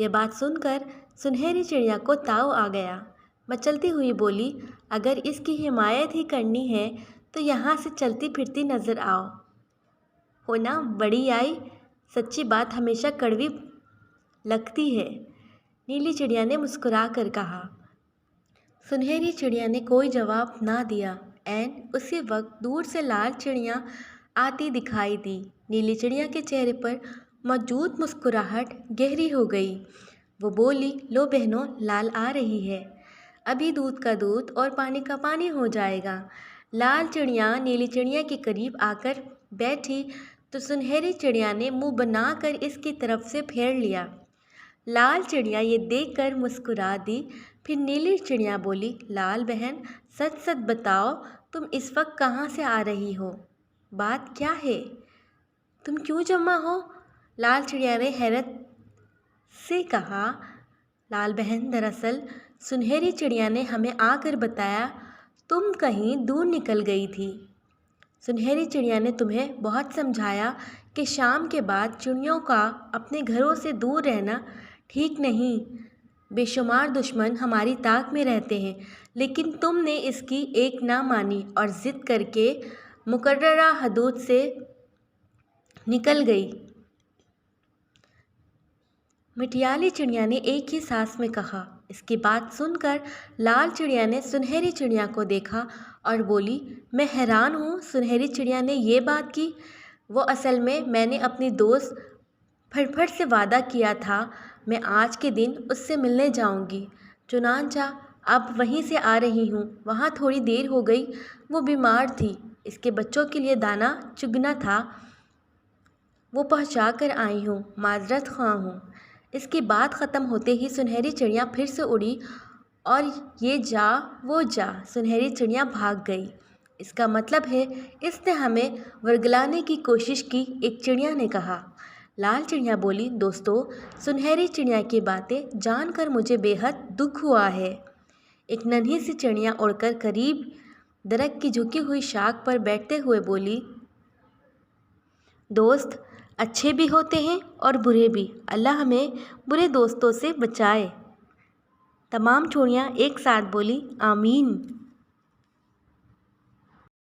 ये बात सुनकर सुनहरी चिड़िया को ताव आ गया। मचलती हुई बोली, अगर इसकी हिमायत ही करनी है तो यहाँ से चलती फिरती नज़र आओ। हो ना, बड़ी आई, सच्ची बात हमेशा कड़वी लगती है, नीली चिड़िया ने मुस्कुरा कर कहा। सुनहरी चिड़िया ने कोई जवाब ना दिया। ऐन उसी वक्त दूर से लाल चिड़िया आती दिखाई दी। नीली चिड़िया के चेहरे पर मौजूद मुस्कुराहट गहरी हो गई। वो बोली, लो बहनों, लाल आ रही है, अभी दूध का दूध और पानी का पानी हो जाएगा। लाल चिड़िया नीली चिड़िया के करीब आकर बैठी तो सुनहरी चिड़िया ने मुंह बनाकर इसकी तरफ से फेर लिया। लाल चिड़िया ये देखकर मुस्कुरा दी। फिर नीली चिड़िया बोली, लाल बहन, सच सच बताओ, तुम इस वक्त कहाँ से आ रही हो? बात क्या है? तुम क्यों जमा हो? लाल चिड़िया ने हैरत से कहा। लाल बहन, दरअसल सुनहरी चिड़िया ने हमें आकर बताया तुम कहीं दूर निकल गई थी। सुनहरी चिड़िया ने तुम्हें बहुत समझाया कि शाम के बाद चिड़ियों का अपने घरों से दूर रहना ठीक नहीं। बेशुमार दुश्मन हमारी ताक में रहते हैं, लेकिन तुमने इसकी एक ना मानी और ज़िद करके मुकर्ररा हदूद से निकल गई। मिठियाली चिड़िया ने एक ही सांस में कहा। इसकी बात सुनकर लाल चिड़िया ने सुनहरी चिड़िया को देखा और बोली, मैं हैरान हूँ, सुनहरी चिड़िया ने ये बात की। वो असल में मैंने अपनी दोस्त फटफट से वादा किया था, मैं आज के दिन उससे मिलने जाऊंगी। चुनांचा अब वहीं से आ रही हूँ। वहाँ थोड़ी देर हो गई, वो बीमार थी, इसके बच्चों के लिए दाना चुगना था, वो पहुँचा कर आई हूँ, माजरत ख्वाह हूँ। इसकी बात ख़त्म होते ही सुनहरी चिड़िया फिर से उड़ी और ये जा वो जा सुनहरी चिड़िया भाग गई। इसका मतलब है इसने हमें वर्गलाने की कोशिश की, एक चिड़िया ने कहा। लाल चिड़िया बोली, दोस्तों, सुनहरी चिड़िया की बातें जानकर मुझे बेहद दुख हुआ है। एक नन्ही सी चिड़िया उड़कर करीब दरख्त की झुकी हुई शाख पर बैठते हुए बोली, दोस्त अच्छे भी होते हैं और बुरे भी, अल्लाह हमें बुरे दोस्तों से बचाए। तमाम चिड़ियाँ एक साथ बोली, आमीन।